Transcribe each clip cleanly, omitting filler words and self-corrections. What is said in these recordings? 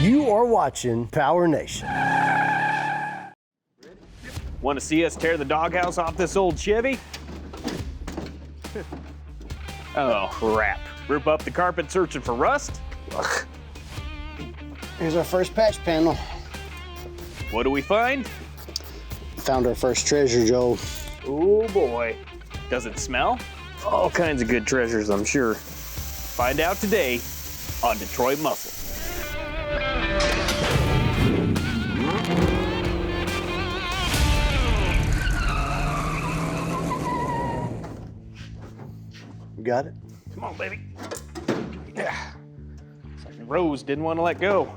You are watching PowerNation. Want to see us tear the doghouse off this old Chevy? Oh, crap. Rip up the carpet searching for rust? Ugh. Here's our first patch panel. What do we find? Found our first treasure, Joel. Oh boy. Does it smell? All kinds of good treasures, I'm sure. Find out today on Detroit Muscle. You got it? Come on, baby. Yeah. It's like Rose didn't want to let go.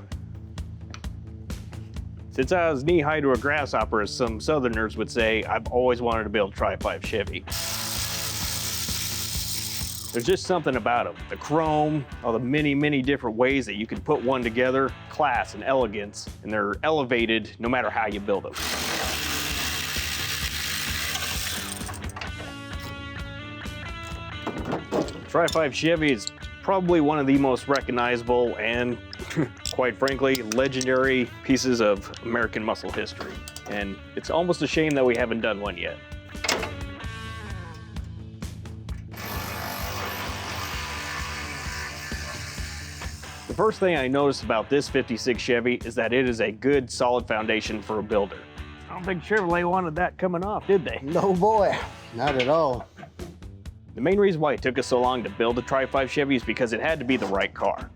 Since I was knee-high to a grasshopper, as some Southerners would say, I've always wanted to build a Tri-Five Chevy. There's just something about them. The chrome, all the many different ways that you can put one together, class and elegance, and they're elevated no matter how you build them. Tri-Five Chevy is probably one of the most recognizable and, quite frankly, legendary pieces of American muscle history. And it's almost a shame that we haven't done one yet. The first thing I noticed about this 56 Chevy is that it is a good, solid foundation for a builder. I don't think Chevrolet wanted that coming off, did they? No, boy. Not at all. The main reason why it took us so long to build a Tri-Five Chevy is because it had to be the right car.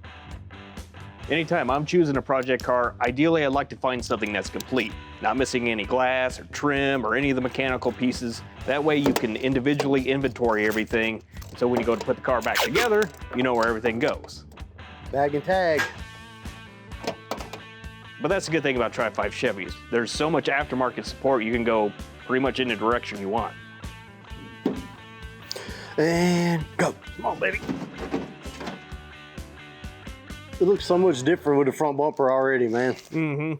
Anytime I'm choosing a project car, ideally I'd like to find something that's complete, not missing any glass or trim or any of the mechanical pieces. That way you can individually inventory everything, so when you go to put the car back together, you know where everything goes. Bag and tag. But that's the good thing about Tri-Five Chevys. There's so much aftermarket support, you can go pretty much in the direction you want. And go. Come on, baby. It looks so much different with the front bumper already, man. Mm-hmm.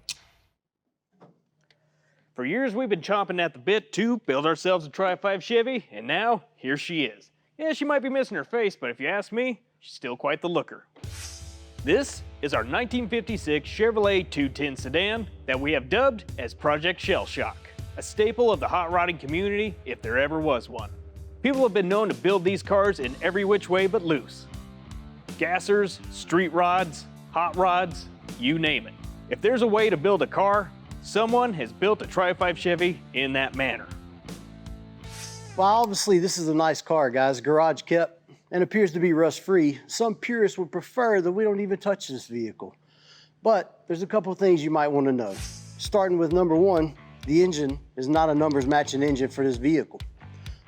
For years, we've been chomping at the bit to build ourselves a Tri-Five Chevy, and now, here she is. Yeah, she might be missing her face, but if you ask me, she's still quite the looker. This is our 1956 Chevrolet 210 sedan that we have dubbed as Project Shell Shock, a staple of the hot rodding community if there ever was one. People have been known to build these cars in every which way but loose. Gassers, street rods, hot rods, you name it. If there's a way to build a car, someone has built a Tri-Five Chevy in that manner. Well, obviously this is a nice car, guys. Garage kept and appears to be rust-free. Some purists would prefer that we don't even touch this vehicle. But there's a couple of things you might want to know. Starting with number one, the engine is not a numbers matching engine for this vehicle.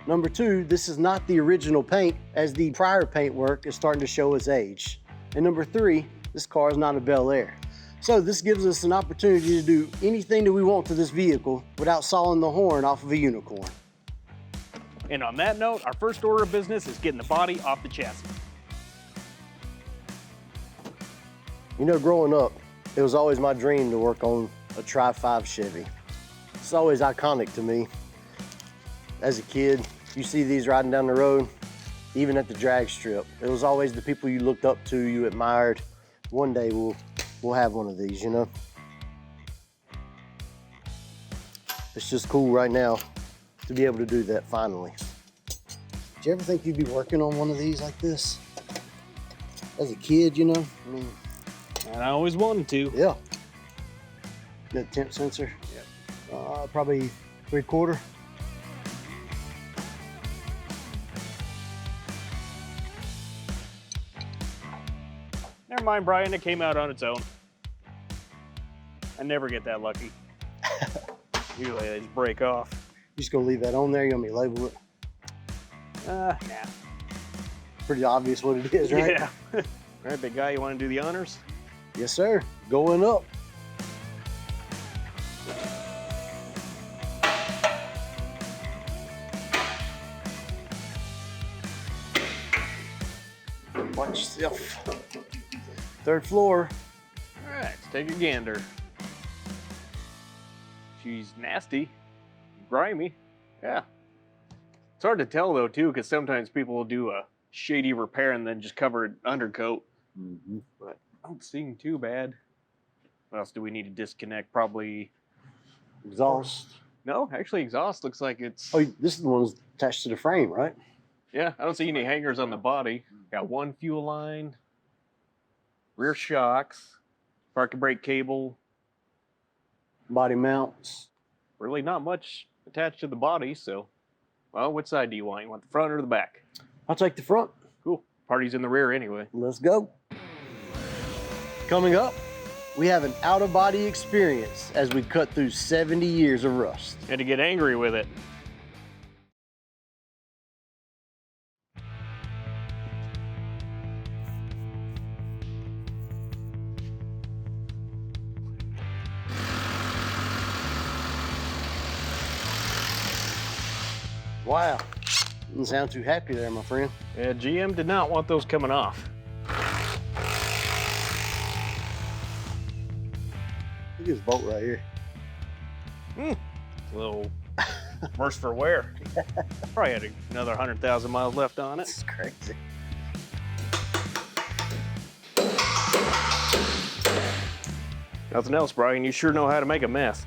Number two, this is not the original paint, as the prior paint work is starting to show its age. And number three, this car is not a Bel Air. So this gives us an opportunity to do anything that we want to this vehicle without sawing the horn off of a unicorn. And on that note, our first order of business is getting the body off the chassis. You know, growing up, it was always my dream to work on a Tri-Five Chevy. It's always iconic to me. As a kid, you see these riding down the road, even at the drag strip. It was always the people you looked up to, you admired. One day we'll have one of these, you know? It's just cool right now to be able to do that finally. Did you ever think you'd be working on one of these like this? As a kid, you know? I mean, And I always wanted to. yeah. That temp sensor? Yeah. Probably 3/4. Never mind, Brian, it came out on its own. I never get that lucky. Usually they just break off. You just gonna leave that on there? You want me to label it? Nah. Pretty obvious what it is, right? Yeah. All right, big guy, you want to do the honors? Yes, sir. Going up. Watch yourself. 3rd floor. All right, let's take a gander. She's nasty, grimy. Yeah. It's hard to tell though too, because sometimes people will do a shady repair and then just cover it undercoat. But I don't seem too bad. What else do we need to disconnect? Probably Exhaust. no. Actually, exhaust looks like it's. Oh, this is the one that's attached to the frame, right? Yeah, I don't see any hangers on the body. Got one fuel line, rear shocks, park and brake cable. Body mounts. Really not much attached to the body, so. Well, which side do you want? You want the front or the back? I'll take the front. Cool. Party's in the rear anyway. Let's go. Coming up, we have an out-of-body experience as we cut through 70 years of rust. Had to get angry with it. Wow. Didn't sound too happy there, my friend. Yeah, GM did not want those coming off. Look at this bolt right here. A little worse for wear. Probably had another 100,000 miles left on it. This is crazy. Nothing else, Brian. You sure know how to make a mess.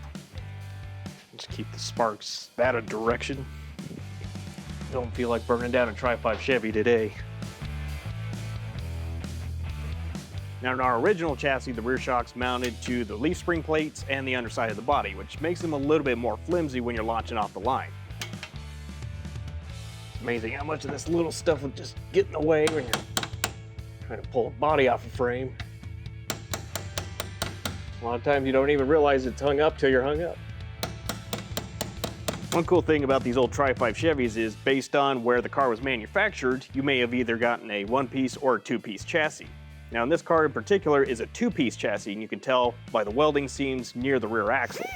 Just keep the sparks out of direction. Don't feel like burning down a Tri-Five Chevy today. Now, in our original chassis, the rear shocks mounted to the leaf spring plates and the underside of the body, which makes them a little bit more flimsy when you're launching off the line. It's amazing how much of this little stuff will just get in the way when you're trying to pull a body off a frame. A lot of times you don't even realize it's hung up till you're hung up. One cool thing about these old Tri-Five Chevys is based on where the car was manufactured, you may have either gotten a one-piece or a two-piece chassis. Now in this car in particular is a two-piece chassis, and you can tell by the welding seams near the rear axle.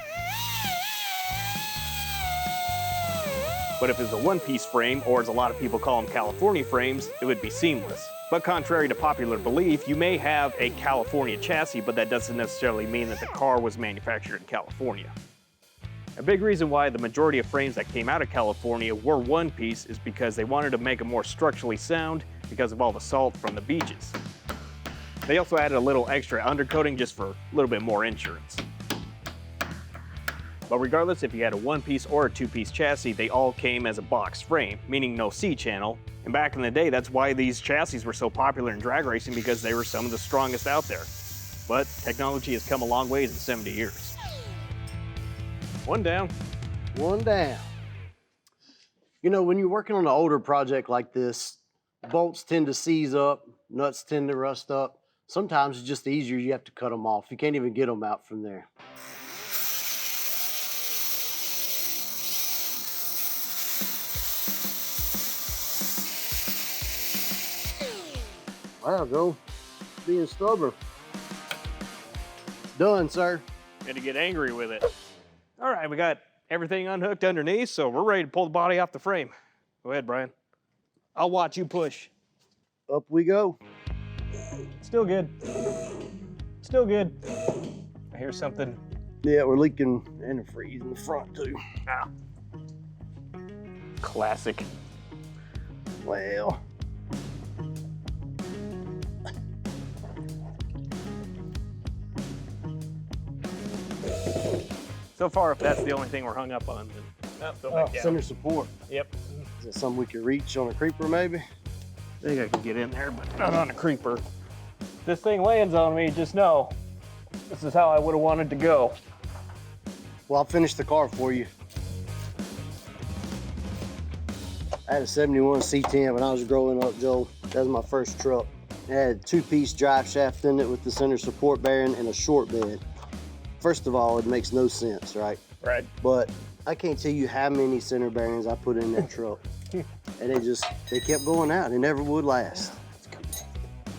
But if it's a one-piece frame, or as a lot of people call them California frames, it would be seamless. But contrary to popular belief, you may have a California chassis, but that doesn't necessarily mean that the car was manufactured in California. A big reason why the majority of frames that came out of California were one piece is because they wanted to make them more structurally sound because of all the salt from the beaches. They also added a little extra undercoating just for a little bit more insurance. But regardless if you had a one-piece or a two-piece chassis, they all came as a box frame, meaning no C-channel. And back in the day, that's why these chassis were so popular in drag racing, because they were some of the strongest out there. But technology has come a long ways in 70 years. One down. One down. You know, when you're working on an older project like this, bolts tend to seize up, nuts tend to rust up. Sometimes it's just easier, you have to cut them off. You can't even get them out from there. Wow, Joe, being stubborn. Done, sir. Had to get angry with it. All right, we got everything unhooked underneath, so we're ready to pull the body off the frame. Go ahead, Brian. I'll watch you push. Up we go. Still good. Still good. I hear something. Yeah, we're leaking antifreeze in the front too. Ah. Classic. Well. So far, if that's the only thing we're hung up on, then go back down. Center support. Yep. Is that something we could reach on a creeper maybe? I think I could get in there, but not on a creeper. If this thing lands on me, just know this is how I would have wanted to go. Well, I'll finish the car for you. I had a 71 C10 when I was growing up, Joe. That was my first truck. It had a two-piece drive shaft in it with the center support bearing and a short bed. First of all, it makes no sense, right? Right. But I can't tell you how many center bearings I put in that truck. And they kept going out. They never would last.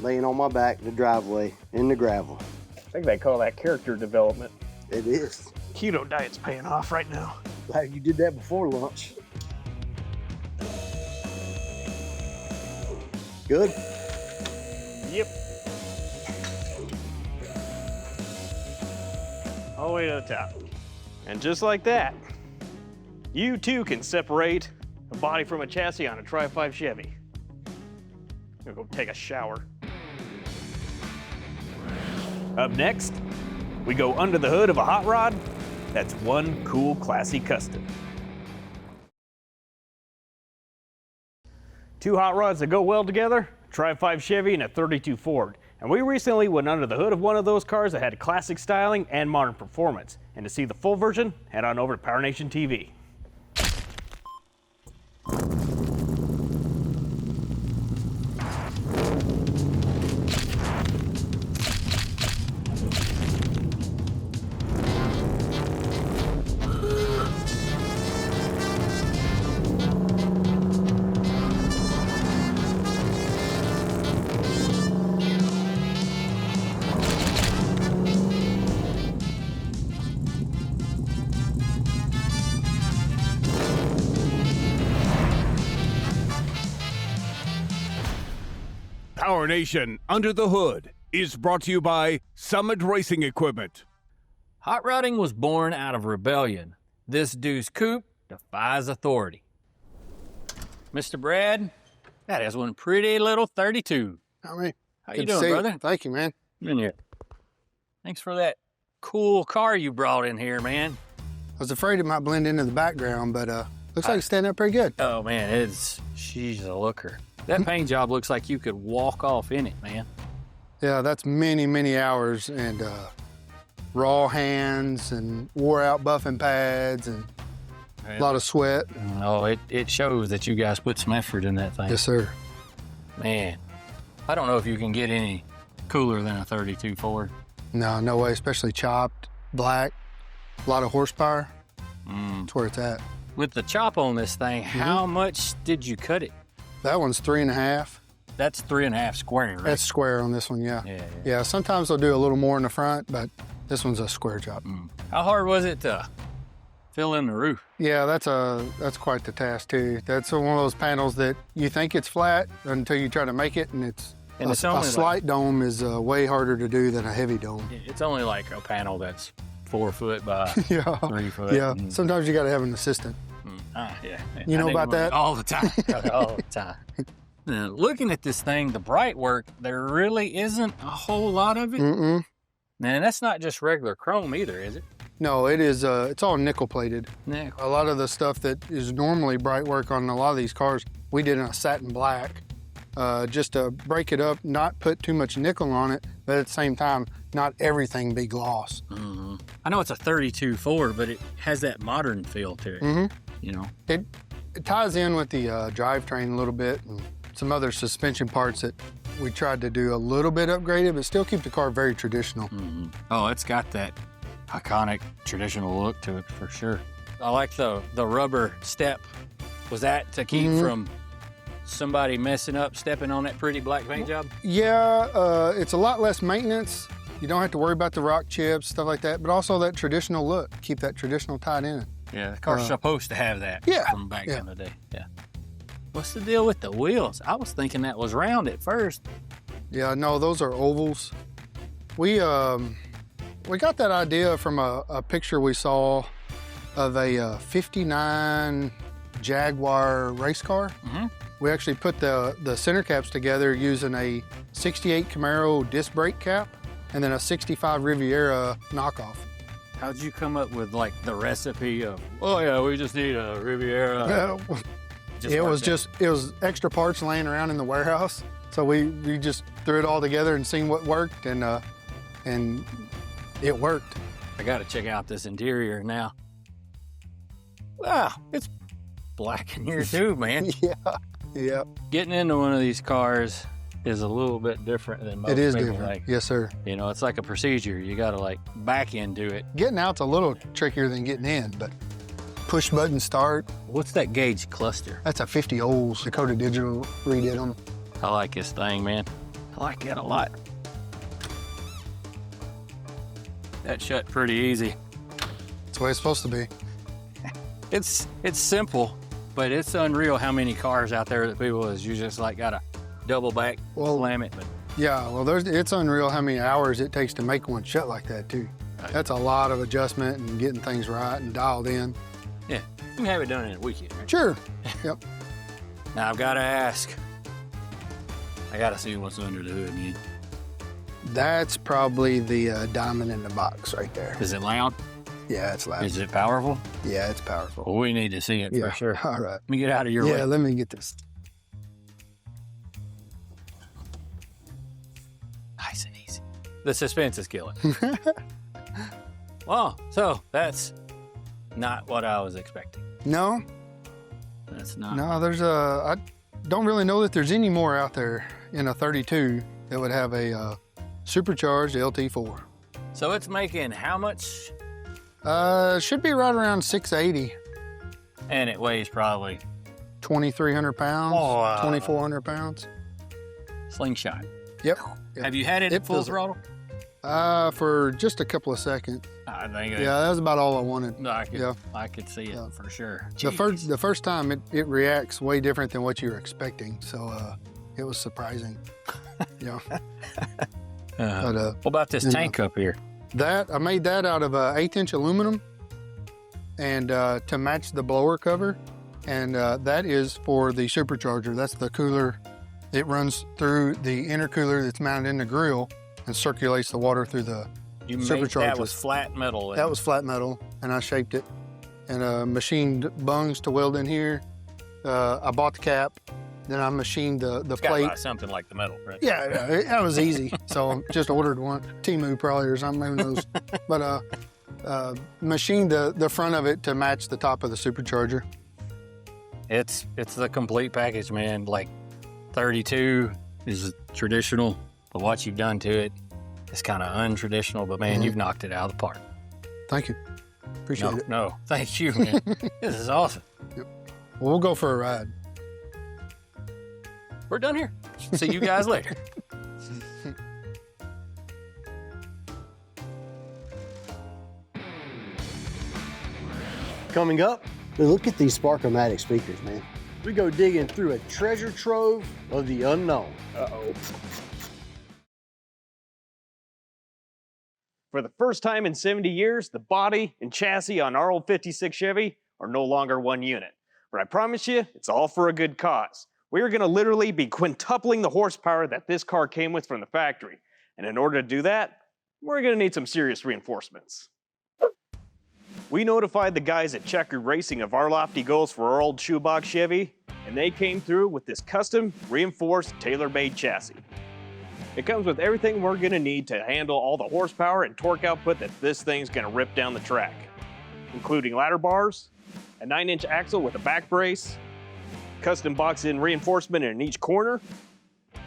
Laying on my back in the driveway in the gravel. I think they call that character development. It is. Keto diet's paying off right now. Glad you did that before lunch. Good? Yep. All the way to the top. And just like that, you too can separate a body from a chassis on a Tri-Five Chevy. I'm gonna go take a shower. Up next, we go under the hood of a hot rod that's one cool, classy custom. Two hot rods that go well together, a Tri-Five Chevy and a 32 Ford. And we recently went under the hood of one of those cars that had classic styling and modern performance. And to see the full version, head on over to PowerNation TV. PowerNation Under the Hood is brought to you by Summit Racing Equipment. Hot rodding was born out of rebellion. This Deuce Coupe defies authority. Mr. Brad, that is one pretty little 32. How you How you doing, brother? Thank you, man. In here. Thanks for that cool car you brought in here, man. I was afraid it might blend into the background, but looks like it's standing up pretty good. Oh, man, she's a looker. That paint job looks like you could walk off in it, man. Yeah, that's many, many hours and raw hands and wore out buffing pads and a lot of sweat. Oh, it shows that you guys put some effort in that thing. Yes, sir. Man, I don't know if you can get any cooler than a 32 Ford. No, no way, especially chopped, black, a lot of horsepower. That's where it's at. With the chop on this thing, how much did you cut it? That one's 3.5. That's 3.5 square, right? That's square on this one, yeah. Yeah, sometimes they'll do a little more in the front, but this one's a square chop. How hard was it to fill in the roof? Yeah, that's quite the task too. That's one of those panels that you think it's flat until you try to make it, and it's And it's a only slight dome is way harder to do than a heavy dome. It's only like a panel that's 4 foot by Yeah, 3 foot. yeah. Sometimes you got to have an assistant. Yeah. You know about that? All the time. All the time. Now, looking at this thing, the bright work, there really isn't a whole lot of it. Mm-mm. And that's not just regular chrome either, is it? No, it is. It's all nickel plated. Nickel. A lot of the stuff that is normally bright work on a lot of these cars, we did in a satin black, just to break it up, not put too much nickel on it, but at the same time, not everything be gloss. I know it's a 32 Ford, but it has that modern feel to it. You know, It ties in with the drivetrain a little bit and some other suspension parts that we tried to do a little bit upgraded, but still keep the car very traditional. Oh, it's got that iconic traditional look to it for sure. I like the rubber step. Was that to keep from somebody messing up, stepping on that pretty black paint job? Yeah, it's a lot less maintenance. You don't have to worry about the rock chips, stuff like that, but also that traditional look. Keep that traditional tied in. Yeah, the car's supposed to have that from back in the day. Yeah. What's the deal with the wheels? I was thinking that was round at first. Yeah, no, those are ovals. We got that idea from a picture we saw of a 59 Jaguar race car. We actually put the center caps together using a 68 Camaro disc brake cap and then a 65 Riviera knockoff. How'd you come up with like the recipe of, oh yeah, we just need a Riviera? It was extra parts laying around in the warehouse. So we just threw it all together and seen what worked, and it worked. I gotta check out this interior now. Wow, it's black in here too, man. Yeah. Getting into one of these cars is a little bit different than most It is people different. think. Yes, sir. You know, it's like a procedure. You gotta like back into it. Getting out's a little trickier than getting in, but push button start. What's that gauge cluster? That's a 50 Olds. Dakota Digital redid them. I like this thing, man. I like it a lot. That shut pretty easy. That's the way it's supposed to be. It's simple, but it's unreal how many cars out there that people is you just like gotta double back, slam it. But Yeah, well, it's unreal how many hours it takes to make one shut like that too. Right. That's a lot of adjustment and getting things right and dialed in. yeah, you can have it done in a weekend, right? Sure. Yep. Now I've gotta ask. I gotta see what's under the hood, man. That's probably the diamond in the box right there. Is it loud? Yeah, it's loud. Is it powerful? Yeah, it's powerful. Well, we need to see it Yeah, for sure. all right. Let me get out of your way. Yeah, let me get this. Nice and easy. The suspense is killing. Well, so that's not what I was expecting. No, That's not. no, I don't really know that there's any more out there in a 32 that would have a supercharged LT4. So it's making how much? Should be right around 680, And it weighs probably 2,300 pounds, Oh, 2,400 pounds. slingshot. Yep. Have you had it at full feels- throttle? For just a couple of seconds. I think Yeah, that was about all I wanted. I Yeah. could see it Yeah. for sure. The first time it reacts way different than what you were expecting, so it was surprising. Yeah. But What about this you tank up here? that I made that out of 1/8" aluminum, and to match the blower cover, and that is for the supercharger. That's the cooler. It runs through the intercooler that's mounted in the grill and circulates the water through the. You made supercharger. that was flat metal. That was flat metal, and I shaped it, and machined bungs to weld in here. I bought the cap, then I machined the Got plate. by something like the metal, right? Yeah, that was easy. So just ordered one, Temu probably or something, who knows. But machined the front of it to match the top of the supercharger. It's the complete package, man. Like 32 is traditional, but what you've done to it is kind of untraditional. But man, you've knocked it out of the park. Thank you. Appreciate it. No, thank you, man. This is awesome. Well, we'll go for a ride. We're done here. See you guys later. Coming up, look at these Sparkomatic speakers, man. We go digging through a treasure trove of the unknown. Uh-oh. For the first time in 70 years, the body and chassis on our old 56 Chevy are no longer one unit. But I promise you, it's all for a good cause. We're gonna literally be quintupling the horsepower that this car came with from the factory. And in order to do that, we're gonna need some serious reinforcements. We notified the guys at Checkered Racing of our lofty goals for our old shoebox Chevy, and they came through with this custom, reinforced, tailor-made chassis. It comes with everything we're gonna need to handle all the horsepower and torque output that this thing's gonna rip down the track, including ladder bars, a 9-inch axle with a back brace, custom box-in reinforcement in each corner,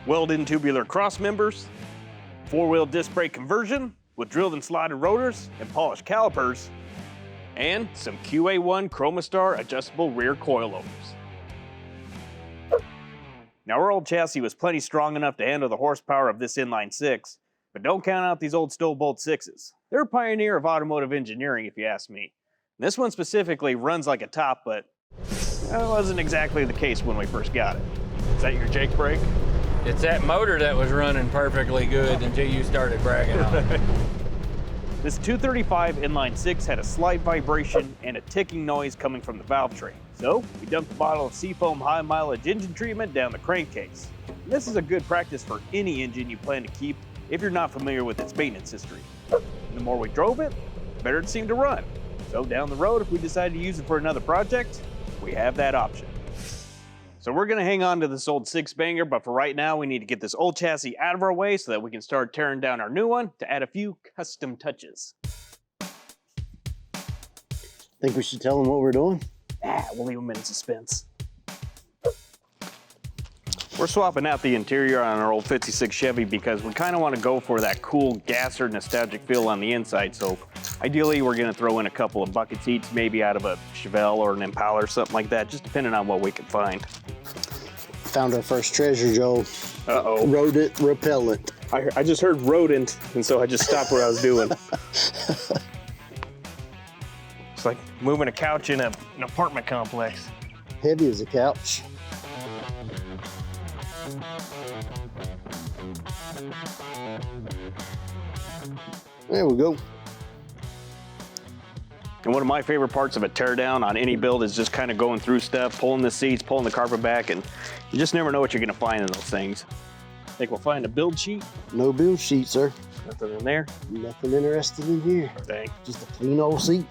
welded-in tubular cross members, 4-wheel disc brake conversion with drilled and slotted rotors and polished calipers, and some QA1 Chromastar adjustable rear coilovers. Now, our old chassis was plenty strong enough to handle the horsepower of this inline 6, but don't count out these old Stowbolt 6s. They're a pioneer of automotive engineering, if you ask me. This one specifically runs like a top, but that wasn't exactly the case when we first got it. Is that your Jake brake? It's that motor that was running perfectly good until you started bragging on it. This 235 inline 6 had a slight vibration and a ticking noise coming from the valve train. So we dumped a bottle of Seafoam high mileage engine treatment down the crankcase. And this is a good practice for any engine you plan to keep if you're not familiar with its maintenance history. And the more we drove it, the better it seemed to run. So down the road, if we decide to use it for another project, we have that option. So we're gonna hang on to this old 6-banger, but for right now, we need to get this old chassis out of our way so that we can start tearing down our new one to add a few custom touches. Think we should tell them what we're doing? We'll leave them in suspense. We're swapping out the interior on our old 56 Chevy because we kind of want to go for that cool gasser nostalgic feel on the inside. So ideally we're going to throw in a couple of bucket seats, maybe out of a Chevelle or an Impala or something like that, just depending on what we can find. Found our first treasure, Joe. Uh-oh. Rodent repellent. I just heard rodent, and so I just stopped what I was doing. It's like moving a couch in an apartment complex. Heavy as a couch. There we go. And one of my favorite parts of a teardown on any build is just kind of going through stuff, pulling the seats, pulling the carpet back, and you just never know what you're gonna find in those things. Think we'll find a build sheet? No build sheet, sir. Nothing in there? Nothing interesting in here. Dang. Just a clean old seat.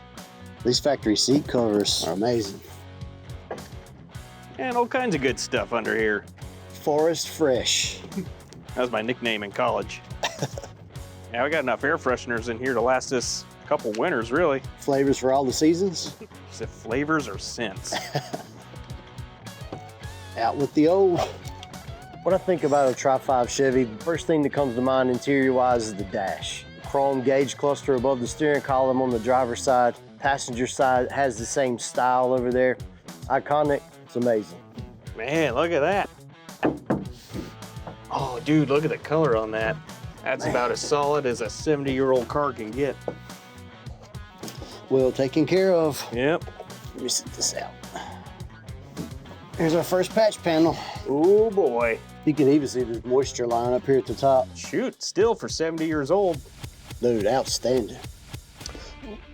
These factory seat covers are amazing. And all kinds of good stuff under here. Forest Fresh. That was my nickname in college. Yeah, we got enough air fresheners in here to last us a couple winters, really. Flavors for all the seasons. Is it flavors or scents? Out with the old. When I think about a Tri-Five Chevy, the first thing that comes to mind interior-wise is the dash. Chrome gauge cluster above the steering column on the driver's side. Passenger side has the same style over there. Iconic, it's amazing. Man, look at that. Oh, dude, look at the color on that. That's about as solid as a 70-year-old car can get. Well taken care of. Yep. Let me set this out. Here's our first patch panel. Oh, boy. You can even see the moisture line up here at the top. Shoot, still for 70 years old. Dude, outstanding.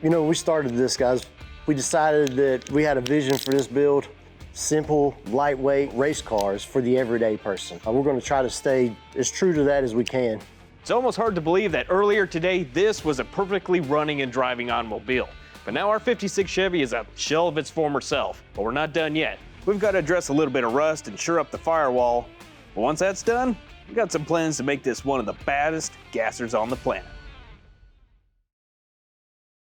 You know, when we started this, guys, we decided that we had a vision for this build. Simple, lightweight race cars for the everyday person. We're gonna try to stay as true to that as we can. It's almost hard to believe that earlier today, this was a perfectly running and driving automobile. But now our 56 Chevy is a shell of its former self. But we're not done yet. We've got to address a little bit of rust and shore up the firewall. But once that's done, we've got some plans to make this one of the baddest gassers on the planet.